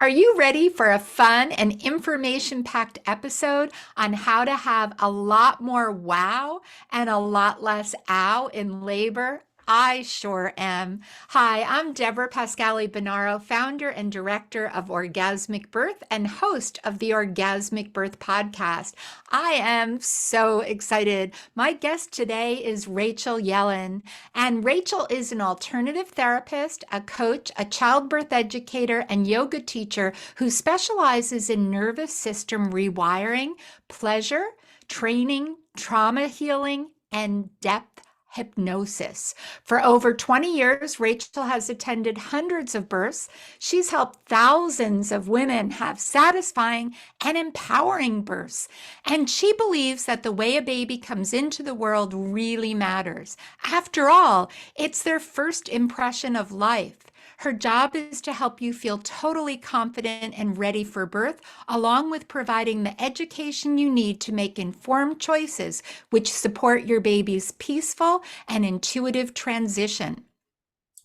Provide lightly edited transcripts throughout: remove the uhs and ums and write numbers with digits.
Are you ready for a fun and information-packed episode on how to have a lot more wow and a lot less ow in labor? I sure am. Hi, I'm Deborah Pascali Bonaro, founder and director of Orgasmic Birth and host of the Orgasmic Birth podcast. I am so excited. My guest today is Rachel Yellin, and Rachel is an alternative therapist, a coach, a childbirth educator, and yoga teacher who specializes in nervous system rewiring, pleasure, training, trauma healing, and depth hypnosis. For over 20 years, Rachel has attended hundreds of births. She's helped thousands of women have satisfying and empowering births. And she believes that the way a baby comes into the world really matters. After all, it's their first impression of life. Her job is to help you feel totally confident and ready for birth, along with providing the education you need to make informed choices which support your baby's peaceful and intuitive transition.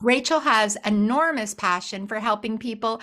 Rachel has enormous passion for helping people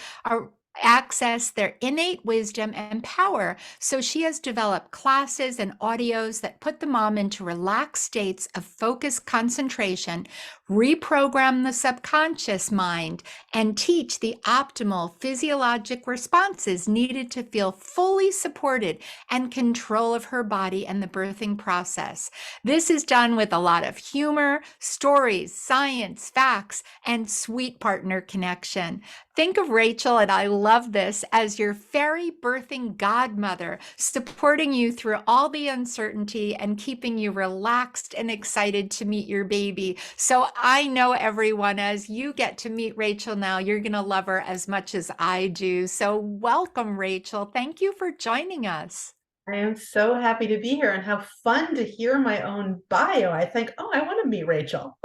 access their innate wisdom and power. So she has developed classes and audios that put the mom into relaxed states of focused concentration, reprogram the subconscious mind, and teach the optimal physiologic responses needed to feel fully supported and control of her body and the birthing process. This is done with a lot of humor, stories, science, facts, and sweet partner connection. Think of Rachel, and I love this, as your fairy birthing godmother, supporting you through all the uncertainty and keeping you relaxed and excited to meet your baby. So I know everyone, as you get to meet Rachel now, you're going to love her as much as I do. So welcome, Rachel. Thank you for joining us. I am so happy to be here and have fun to hear my own bio. I think, oh, I want to meet Rachel.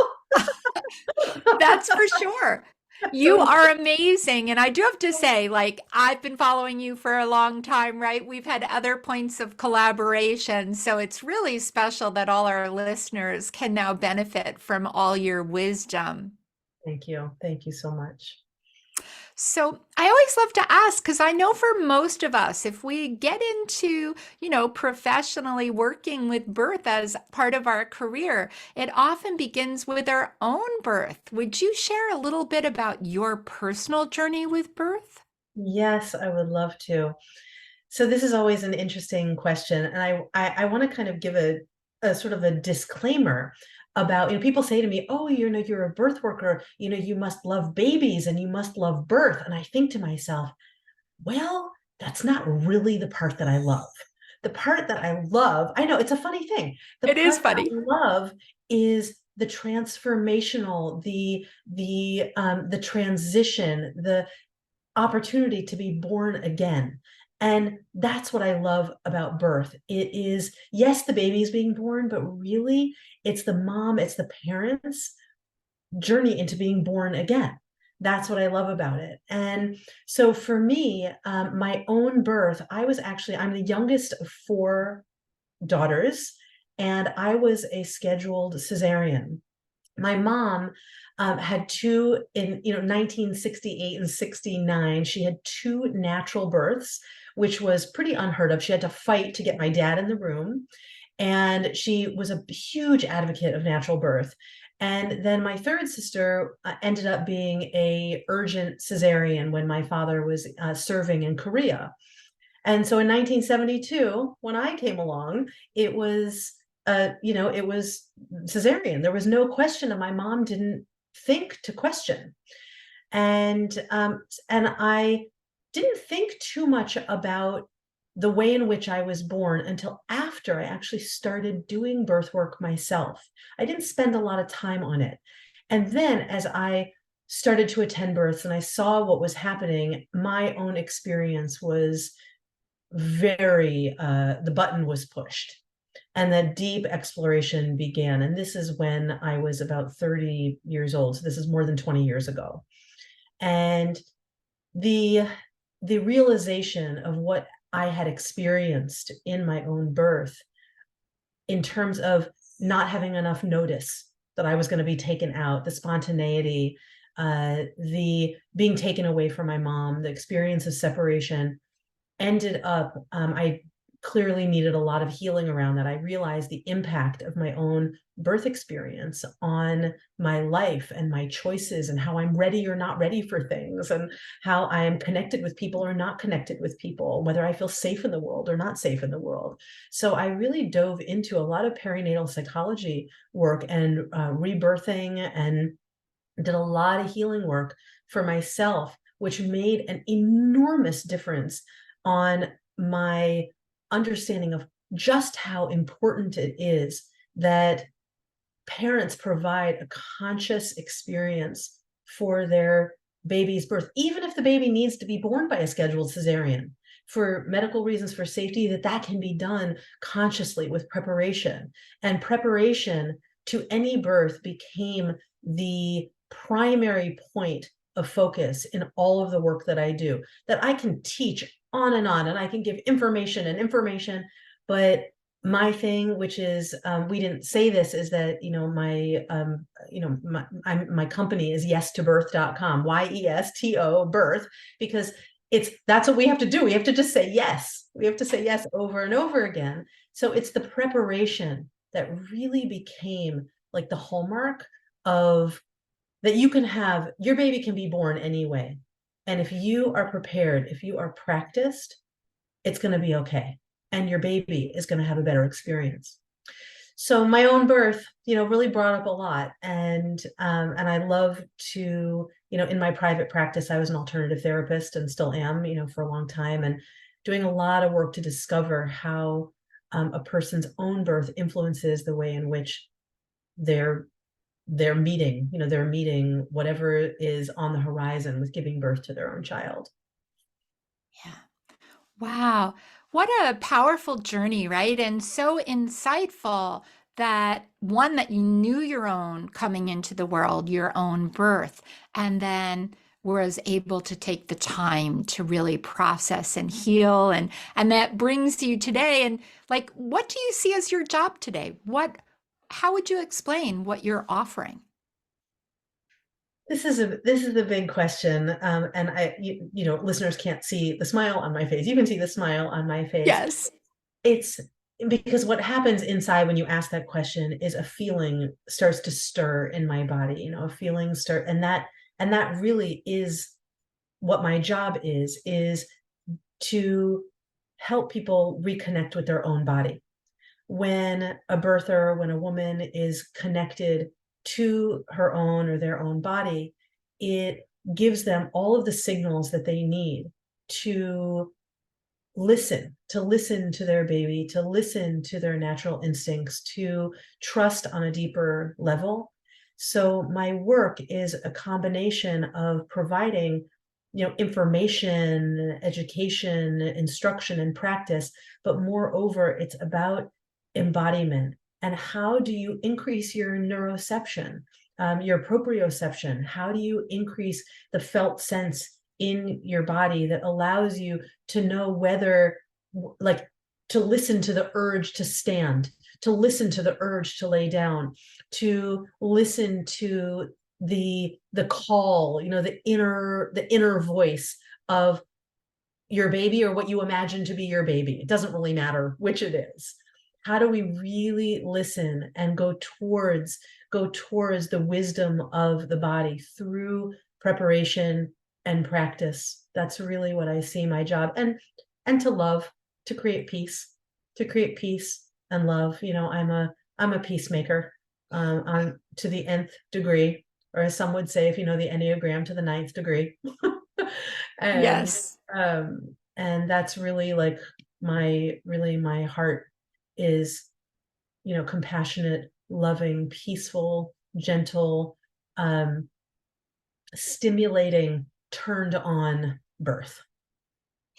That's for sure. You So are amazing. And I do have to say, like, I've been following you for a long time, right? We've had other points of collaboration. So it's really special that all our listeners can now benefit from all your wisdom. thank you. Thank you so much. So I always love to ask because I know for most of us, if we get into, professionally working with birth as part of our career, it often begins with our own birth. Would you share a little bit about your personal journey with birth? Yes, I would love to. So this is always an interesting question, and I want to kind of give a sort of a disclaimer about, people say to me, oh, you're a birth worker, you must love babies and you must love birth. And I think to myself, well, that's not really the part that I love. The part that I love, I know it's a funny thing. The It is part that funny. I love is the transformational, the transition, the opportunity to be born again. And that's what I love about birth. It is, yes, the baby is being born, but really it's the mom, it's the parents' journey into being born again. That's what I love about it. And so for me, my own birth, I'm the youngest of four daughters, and I was a scheduled cesarean. My mom had two in 1968 and 69. She had two natural births, which was pretty unheard of. She had to fight to get my dad in the room, and she was a huge advocate of natural birth. And then my third sister ended up being a urgent cesarean when my father was serving in Korea. And so in 1972, when I came along, it was it was cesarean. There was no question, and my mom didn't think to question. And I didn't think too much about the way in which I was born until after I actually started doing birth work myself. I didn't spend a lot of time on it. And then as I started to attend births and I saw what was happening, my own experience was very, the button was pushed and the deep exploration began. And this is when I was about 30 years old. So this is more than 20 years ago. And the the realization of what I had experienced in my own birth in terms of not having enough notice that I was going to be taken out, the spontaneity, the being taken away from my mom, the experience of separation ended up, I clearly needed a lot of healing around that. I realized the impact of my own birth experience on my life and my choices and how I'm ready or not ready for things, and how I am connected with people or not connected with people, whether I feel safe in the world or not safe in the world. So I really dove into a lot of perinatal psychology work and rebirthing, and did a lot of healing work for myself, which made an enormous difference on my understanding of just how important it is that parents provide a conscious experience for their baby's birth, even if the baby needs to be born by a scheduled cesarean for medical reasons, for safety, that can be done consciously with preparation. And preparation to any birth became the primary point of focus in all of the work that I do, that I can teach on, and I can give information and information, but my thing, which is, we didn't say this, is that, my company is yes2birth.com, YESTO birth, because that's what we have to do. We have to just say yes. We have to say yes over and over again. So it's the preparation that really became like the hallmark of that. You can have, your baby can be born anyway. And if you are prepared, if you are practiced, it's going to be okay. And your baby is going to have a better experience. So my own birth, really brought up a lot. And I love to, in my private practice, I was an alternative therapist and still am, for a long time, and doing a lot of work to discover how a person's own birth influences the way in which they're meeting whatever is on the horizon with giving birth to their own child. Yeah. Wow. What a powerful journey, right? And so insightful that one, that you knew your own coming into the world, your own birth, and then was able to take the time to really process and heal, and that brings you today. And like, what do you see as your job today? How would you explain what you're offering? This is a big question, and listeners can't see the smile on my face. You can see the smile on my face. Yes. It's because what happens inside when you ask that question is a feeling starts to stir in my body. A feeling start, and that really is what my job is to help people reconnect with their own body. When a birther, when a woman is connected to her own or their own body, it gives them all of the signals that they need to listen to their baby, to listen to their natural instincts, to trust on a deeper level. So my work is a combination of providing, information, education, instruction, and practice, but moreover, it's about embodiment. And how do you increase your neuroception, your proprioception? How do you increase the felt sense in your body that allows you to know whether, like, to listen to the urge to stand, to listen to the urge to lay down, to listen to the call, the inner voice of your baby, or what you imagine to be your baby. It doesn't really matter which it is. How do we really listen and go towards the wisdom of the body through preparation and practice? That's really what I see my job. And to love, to create peace, and love. I'm a peacemaker, to the nth degree, or as some would say, if you know the Enneagram, to the ninth degree. and Yes. and that's really like my heart is, compassionate, loving, peaceful, gentle, stimulating, turned on birth.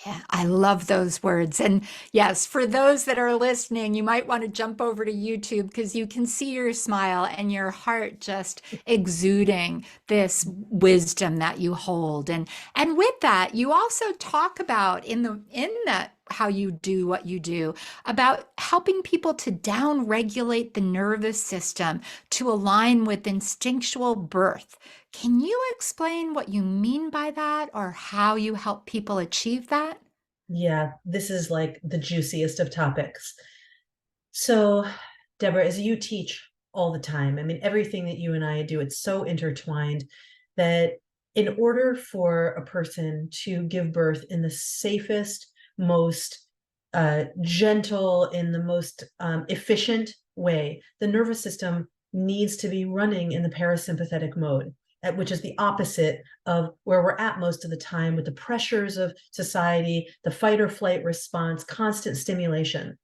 Yeah, I love those words. And yes, for those that are listening, you might want to jump over to YouTube because you can see your smile and your heart just exuding this wisdom that you hold. And with that, you also talk about in that how you do what you do, about helping people to down regulate the nervous system to align with instinctual birth. Can you explain what you mean by that or how you help people achieve that? Yeah, this is like the juiciest of topics. So, Deborah, as you teach all the time, I mean, everything that you and I do, it's so intertwined that in order for a person to give birth in the safest, most gentle, in the most efficient way, the nervous system needs to be running in the parasympathetic mode, which is the opposite of where we're at most of the time with the pressures of society, the fight or flight response, constant stimulation.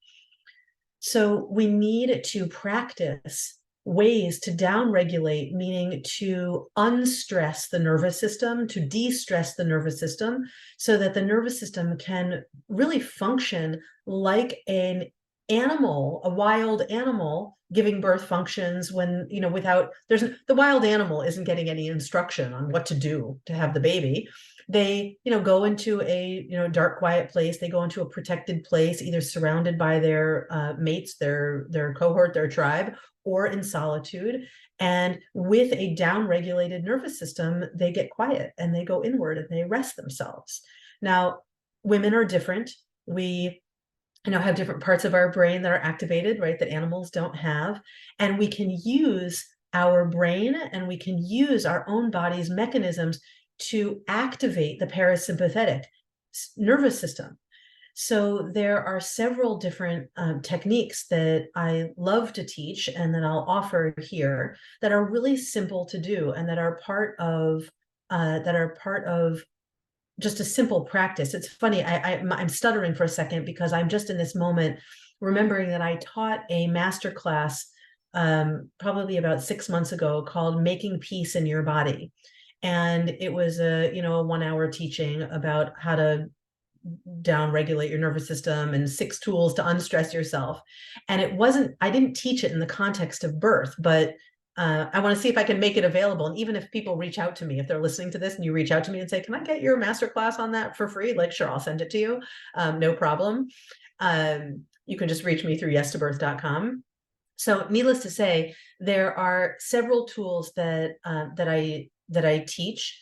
So we need to practice ways to downregulate, meaning to unstress the nervous system, to de-stress the nervous system, so that the nervous system can really function like an animal, a wild animal giving birth functions when, without, the wild animal isn't getting any instruction on what to do to have the baby. They, go into a, dark, quiet place. They go into a protected place, either surrounded by their mates, their cohort, their tribe, or in solitude. And with a down-regulated nervous system, they get quiet and they go inward and they rest themselves. Now, women are different. We have different parts of our brain that are activated, right, that animals don't have. And we can use our brain and we can use our own body's mechanisms to activate the parasympathetic nervous system. So there are several different techniques that I love to teach and that I'll offer here that are really simple to do and that are part of just a simple practice. It's funny, I'm stuttering for a second because I'm just in this moment remembering that I taught a master class probably about 6 months ago called Making Peace in Your Body. And it was a 1 hour teaching about how to down regulate your nervous system and 6 tools to unstress yourself. And I didn't teach it in the context of birth, but I want to see if I can make it available. And even if people reach out to me, if they're listening to this and you reach out to me and say, can I get your masterclass on that for free? Like, sure, I'll send it to you. No problem. You can just reach me through yestobirth.com. So needless to say, there are several tools that I teach.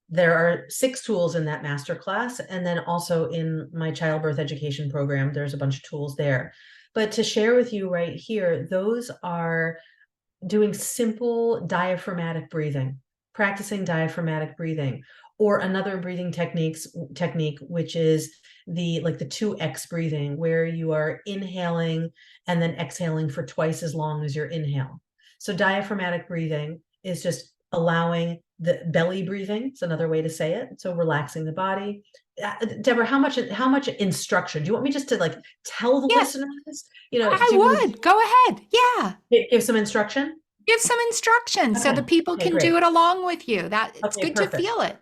There are 6 tools in that masterclass. And then also in my childbirth education program, there's a bunch of tools there. But to share with you right here, those are doing simple diaphragmatic breathing, practicing diaphragmatic breathing, or another breathing technique, which is the 2x breathing, where you are inhaling and then exhaling for twice as long as your inhale. So diaphragmatic breathing is just allowing the belly breathing. It's another way to say it. So relaxing the body. Deborah, how much instruction do you want me just to tell the Yes, listeners? I Do you want would. Go ahead. Yeah. to give some instruction? Give some instructions so Okay. the people Okay, can do great. it along with you. That it's Okay, good to perfect. feel it.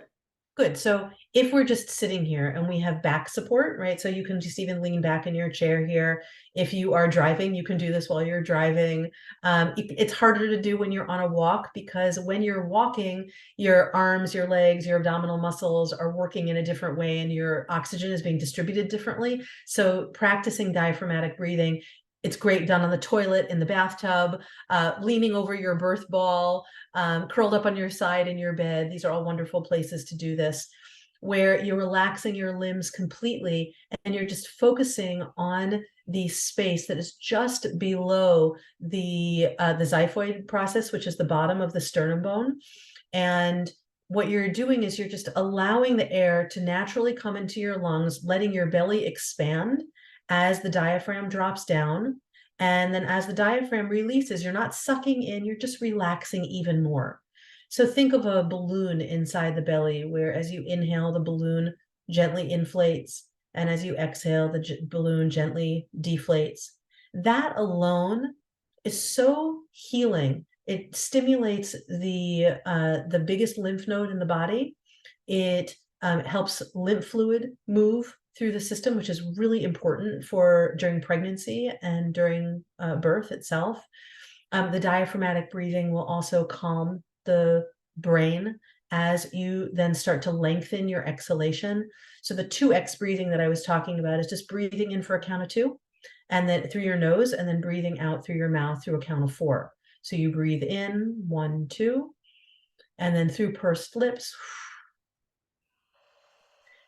Good. So if we're just sitting here and we have back support, right? So you can just even lean back in your chair here. If you are driving, you can do this while you're driving. It's harder to do when you're on a walk because when you're walking, your arms, your legs, your abdominal muscles are working in a different way and your oxygen is being distributed differently. So practicing diaphragmatic breathing, it's great done on the toilet, in the bathtub, leaning over your birth ball, curled up on your side in your bed. These are all wonderful places to do this, where you're relaxing your limbs completely and you're just focusing on the space that is just below the xiphoid process, which is the bottom of the sternum bone. And what you're doing is you're just allowing the air to naturally come into your lungs, letting your belly expand as the diaphragm drops down. And then as the diaphragm releases, you're not sucking in, you're just relaxing even more. So think of a balloon inside the belly, where as you inhale, the balloon gently inflates. And as you exhale, the balloon gently deflates. That alone is so healing. It stimulates the biggest lymph node in the body. It helps lymph fluid move through the system, which is really important for during pregnancy and during birth itself. The diaphragmatic breathing will also calm the brain as you then start to lengthen your exhalation. So the 2x breathing that I was talking about is just breathing in for a count of 2, and then through your nose, and then breathing out through your mouth through a count of 4. So you breathe in 1, 2, and then through pursed lips.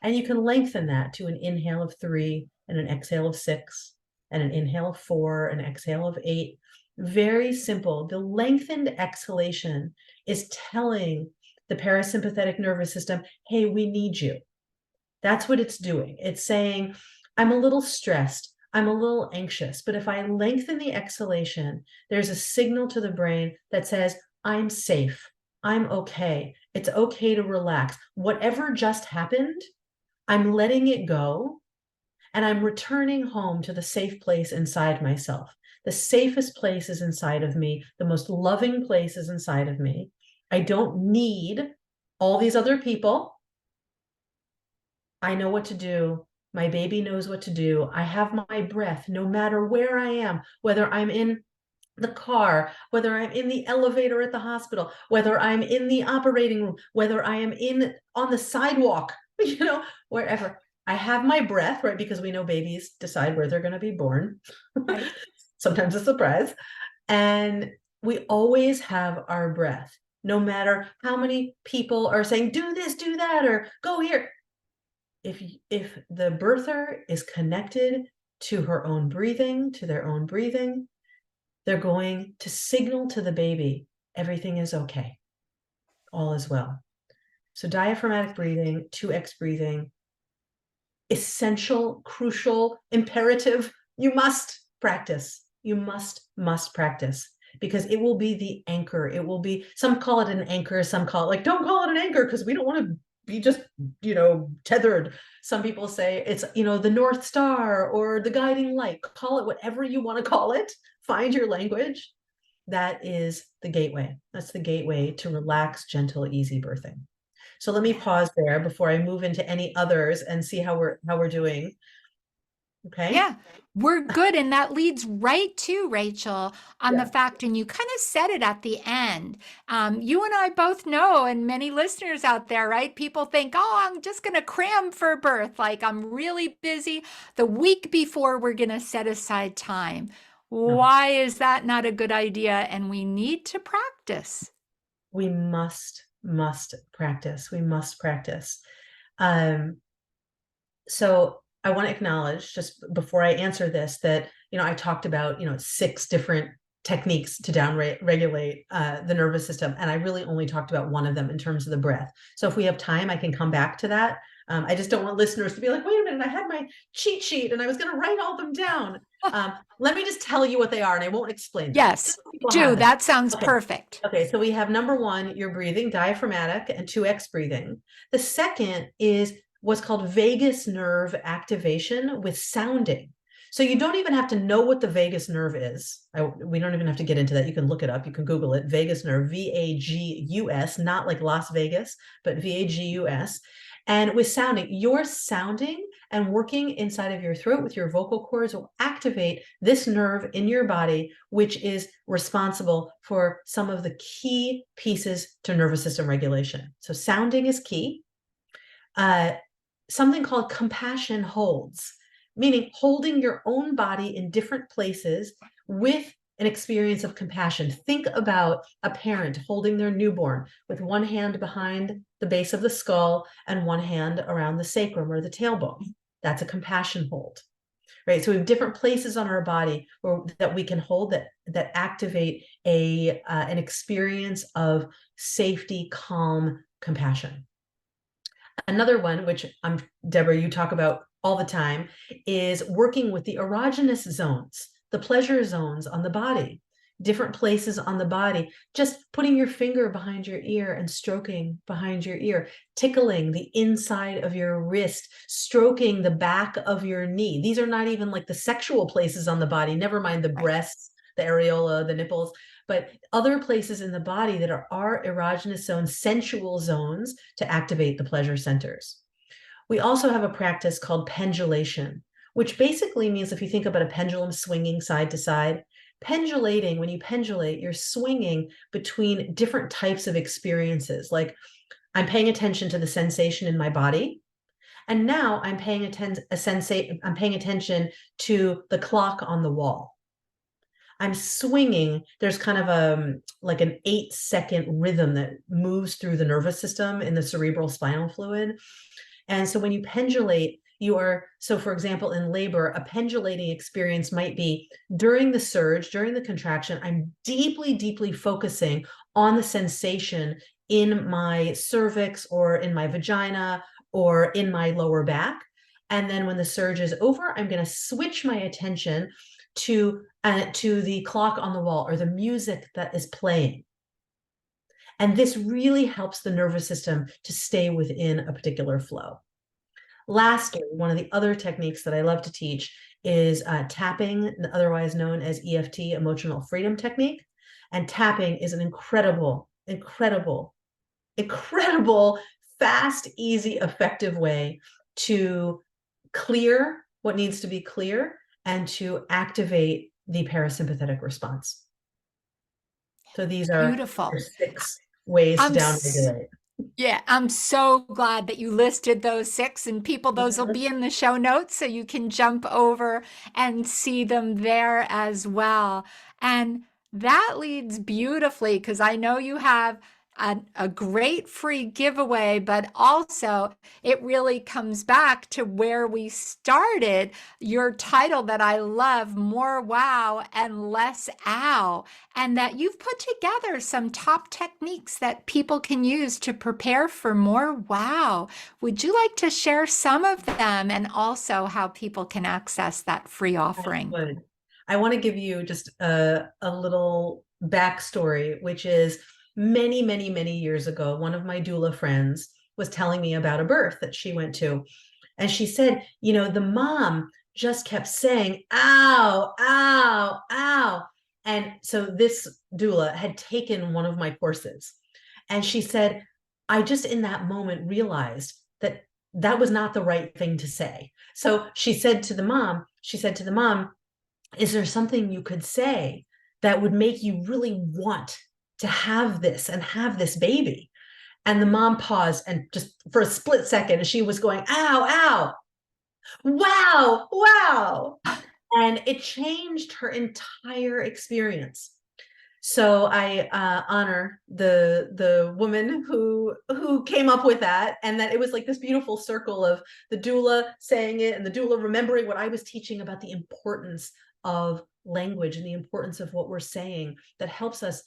And you can lengthen that to an inhale of 3 and an exhale of 6 and an inhale of 4, an exhale of 8. Very simple. The lengthened exhalation is telling the parasympathetic nervous system, hey, we need you. That's what it's doing. It's saying, I'm a little stressed. I'm a little anxious. But if I lengthen the exhalation, there's a signal to the brain that says, I'm safe. I'm okay. It's okay to relax. Whatever just happened, I'm letting it go, and I'm returning home to the safe place inside myself. The safest place is inside of me. The most loving place is inside of me. I don't need all these other people. I know what to do. My baby knows what to do. I have my breath no matter where I am, whether I'm in the car, whether I'm in the elevator at the hospital, whether I'm in the operating room, whether I am on the sidewalk, wherever. I have my breath, right? Because we know babies decide where they're going to be born. Right. Sometimes a surprise. And we always have our breath, no matter how many people are saying, do this, do that, or go here. If the birther is connected to her own breathing, to their own breathing, they're going to signal to the baby, everything is okay. All is well. So diaphragmatic breathing, 2x breathing, essential, crucial, imperative. You must practice. You must practice, because it will be the anchor. It will be, some call it an anchor, some call it don't call it an anchor because we don't want to be just, tethered. Some people say it's, the North Star or the guiding light. Call it whatever you want to call it. Find your language. That is the gateway. That's the gateway to relaxed, gentle, easy birthing. So let me pause there before I move into any others and see how we're doing. Okay. Yeah, we're good. And that leads right to Rachel on the Yeah. fact, and you kind of said it at the end. You and I both know, and many listeners out there, right? People think, oh, I'm just going to cram for birth. Like I'm really busy. The week before, we're going to set aside time. No, Why is that not a good idea? And we need to practice. we must practice. We must practice. Um, so I want to acknowledge, just before I answer this, that, I talked about, 6 different techniques to down regulate the nervous system. And I really only talked about one of them in terms of the breath. So if we have time, I can come back to that. I just don't want listeners to be like, wait a minute, I had my cheat sheet and I was going to write all them down. Let me just tell you what they are, and I won't explain them. Yes, do. That sounds perfect. Okay, so we have number 1, you're breathing, diaphragmatic and 2x breathing. The second is what's called vagus nerve activation with sounding. So you don't even have to know what the vagus nerve is. We don't even have to get into that. You can look it up. You can Google it. Vagus nerve, VAGUS, not like Las Vegas, but VAGUS. And with sounding, your sounding and working inside of your throat with your vocal cords will activate this nerve in your body, which is responsible for some of the key pieces to nervous system regulation. So sounding is key. Something called compassion holds, meaning holding your own body in different places with an experience of compassion. Think about a parent holding their newborn with one hand behind the base of the skull and one hand around the sacrum or the tailbone. That's a compassion hold, right? So we have different places on our body that we can hold that activate an experience of safety, calm, compassion. Another one, which Deborah, you talk about all the time, is working with the erogenous zones, the pleasure zones on the body, different places on the body, just putting your finger behind your ear and stroking behind your ear, tickling the inside of your wrist, stroking the back of your knee. These are not even like the sexual places on the body, never mind the breasts, the areola, the nipples, but other places in the body that are our erogenous zones, sensual zones to activate the pleasure centers. We also have a practice called pendulation, which basically means, if you think about a pendulum swinging side to side, pendulating, when you pendulate, you're swinging between different types of experiences. Like I'm paying attention to the sensation in my body. And now I'm paying I'm paying attention to the clock on the wall. I'm swinging. There's kind of like an 8-second rhythm that moves through the nervous system in the cerebral spinal fluid. And so when you pendulate, so for example, in labor, a pendulating experience might be during the surge, during the contraction, I'm deeply, deeply focusing on the sensation in my cervix or in my vagina or in my lower back. And then when the surge is over, I'm going to switch my attention to the clock on the wall or the music that is playing. And this really helps the nervous system to stay within a particular flow. Lastly, one of the other techniques that I love to teach is tapping, otherwise known as EFT, emotional freedom technique. And tapping is an incredible, fast, easy, effective way to clear what needs to be clear and to activate the parasympathetic response. So these are Beautiful. 6 ways to I'm s- downregulate. Yeah, I'm so glad that you listed those 6, and people, those will Mhm. be in the show notes so you can jump over and see them there as well. And that leads beautifully because I know you have a great free giveaway, but also it really comes back to where we started. Your title that I love, More Wow and Less Ow, and that you've put together some top techniques that people can use to prepare for more wow. Would you like to share some of them and also how people can access that free offering? Would. I want to give you just a little backstory, which is many, many, many years ago, one of my doula friends was telling me about a birth that she went to. And she said, the mom just kept saying, ow, ow, ow. And so this doula had taken one of my courses. And she said, I just in that moment realized that that was not the right thing to say. So she said to the mom, is there something you could say that would make you really want to have this and have this baby? And the mom paused and just for a split second, she was going, ow, ow, wow, wow. And it changed her entire experience. So I honor the woman who came up with that, and that it was like this beautiful circle of the doula saying it and the doula remembering what I was teaching about the importance of language and the importance of what we're saying that helps us.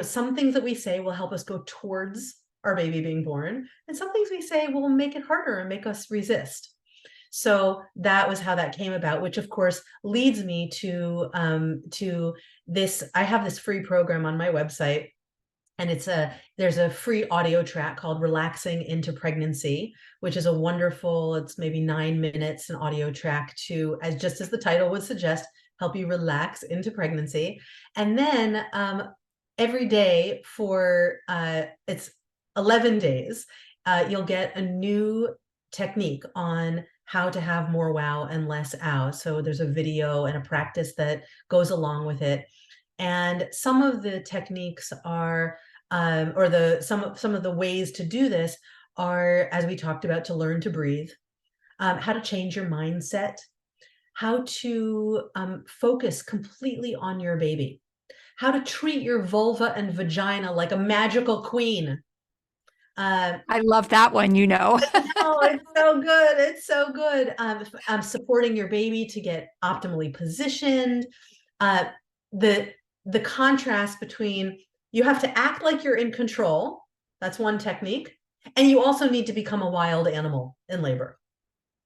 Some things that we say will help us go towards our baby being born, and some things we say will make it harder and make us resist. So that was how that came about, which of course leads me to this. I have this free program on my website, and there's a free audio track called Relaxing into Pregnancy, which is a wonderful, it's maybe 9 minutes, an audio track to, as the title would suggest, help you relax into pregnancy. And then every day for it's 11 days, you'll get a new technique on how to have more wow and less ow. So there's a video and a practice that goes along with it. And some of the techniques are, some of the ways to do this are, as we talked about, to learn to breathe, how to change your mindset, how to focus completely on your baby, how to treat your vulva and vagina like a magical queen. I love that one, you know. Oh, it's so good. It's so good. Supporting your baby to get optimally positioned. Uh, the the contrast between you have to act like you're in control. That's one technique. And you also need to become a wild animal in labor.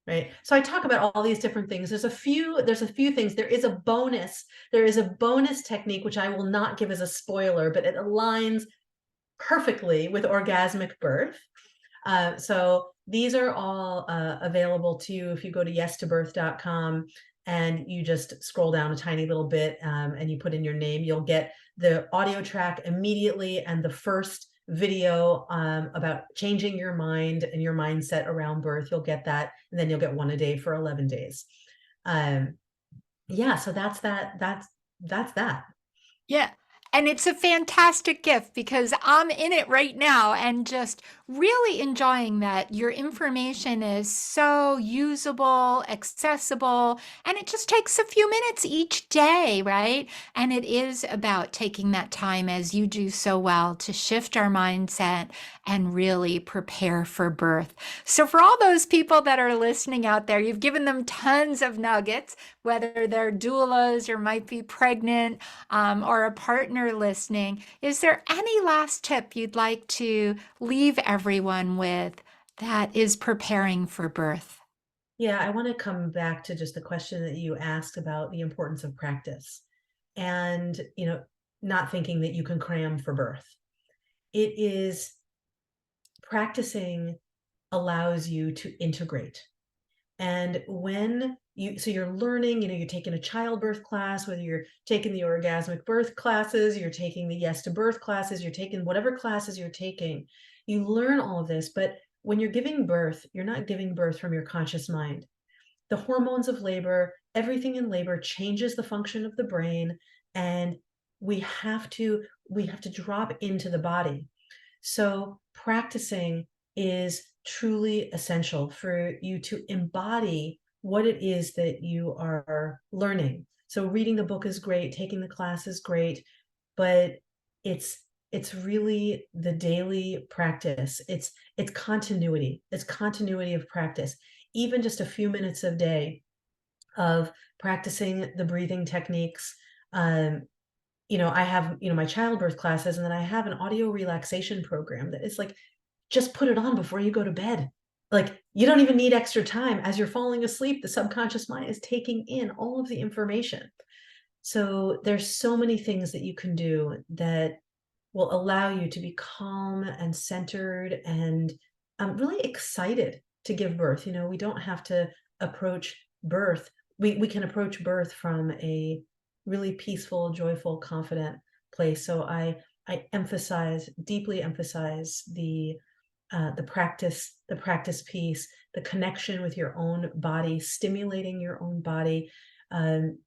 Right. So I talk about all these different things. There's a few things. There is a bonus technique, which I will not give as a spoiler, but it aligns perfectly with orgasmic birth. So these are all available to you if you go to yes2birth.com and you just scroll down a tiny little bit and you put in your name. You'll get the audio track immediately and the first video about changing your mind and your mindset around birth. You'll get that, and then you'll get one a day for 11 days. Yeah, so that's that's that. Yeah. And it's a fantastic gift because I'm in it right now and just really enjoying that your information is so usable, accessible, and it just takes a few minutes each day, right? And it is about taking that time, as you do so well, to shift our mindset and really prepare for birth. So, for all those people that are listening out there, you've given them tons of nuggets, whether they're doulas or might be pregnant or a partner listening, is there any last tip you'd like to leave everyone with that is preparing for birth? Yeah, I want to come back to just the question that you asked about the importance of practice and, not thinking that you can cram for birth. It is practicing allows you to integrate. And when so you're learning, you're taking a childbirth class, whether you're taking the orgasmic birth classes, you're taking the yes to birth classes, you're taking whatever classes you're taking, you learn all of this. But when you're giving birth, you're not giving birth from your conscious mind. The hormones of labor, everything in labor changes the function of the brain, and we have to drop into the body. So practicing is truly essential for you to embody what it is that you are learning. So reading the book is great, taking the class is great, but it's it's really the daily practice. It's continuity. It's continuity of practice. Even just a few minutes a day of practicing the breathing techniques. I have, my childbirth classes, and then I have an audio relaxation program that is like, just put it on before you go to bed. Like, you don't even need extra time. As you're falling asleep, the subconscious mind is taking in all of the information. So there's so many things that you can do that will allow you to be calm and centered and really excited to give birth. We don't have to approach birth. We can approach birth from a really peaceful, joyful, confident place. So I deeply emphasize the practice piece, the connection with your own body, stimulating your own body. Um,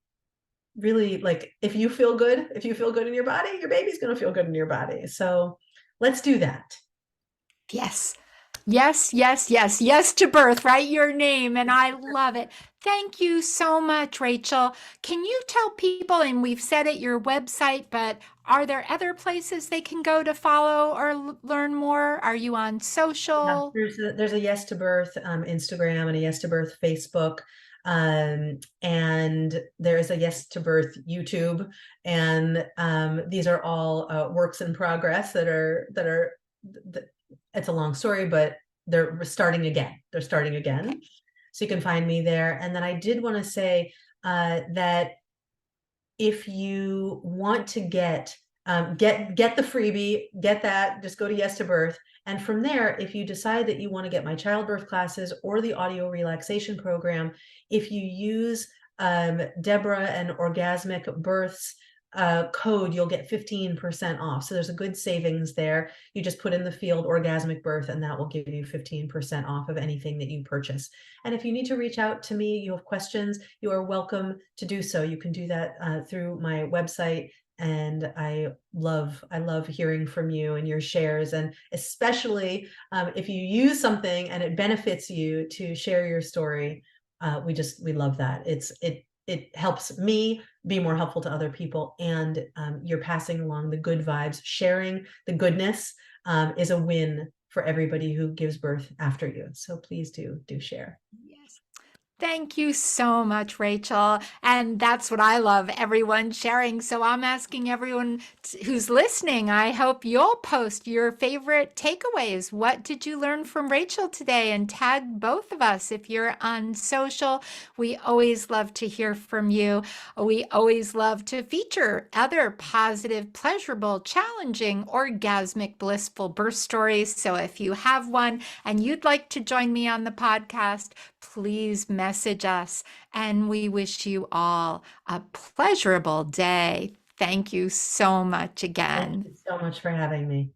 Really, like, if you feel good in your body, your baby's going to feel good in your body. So let's do that. Yes. Yes, yes, yes, yes to birth, write your name, and I love it. Thank you so much, Rachel. Can you tell people, and we've said it, your website, but are there other places they can go to follow or learn more? Are you on Yeah, social? there's a Yes to Birth Instagram and a Yes to Birth Facebook. And there's a Yes to Birth YouTube. And these are all works in progress it's a long story, but they're starting again. They're starting again. So you can find me there. And then I did want to say that if you want to get the freebie, get that, just go to Yes to Birth. And from there, if you decide that you want to get my childbirth classes or the audio relaxation program, if you use Deborah and Orgasmic Births code, you'll get 15% off. So there's a good savings there. You just put in the field orgasmic birth, and that will give you 15% off of anything that you purchase. And if you need to reach out to me, you have questions, you are welcome to do so. You can do that through my website. And I love hearing from you and your shares, and especially if you use something and it benefits you to share your story. We love that. It helps me be more helpful to other people, and you're passing along the good vibes. Sharing the goodness is a win for everybody who gives birth after you. So please do share. Yes. Thank you so much, Rachel. And that's what I love, everyone sharing. So I'm asking everyone who's listening, I hope you'll post your favorite takeaways. What did you learn from Rachel today? And tag both of us if you're on social. We always love to hear from you. We always love to feature other positive, pleasurable, challenging, orgasmic, blissful birth stories. So if you have one and you'd like to join me on the podcast, please message us. And we wish you all a pleasurable day. Thank you so much Thank again. you so much for having me.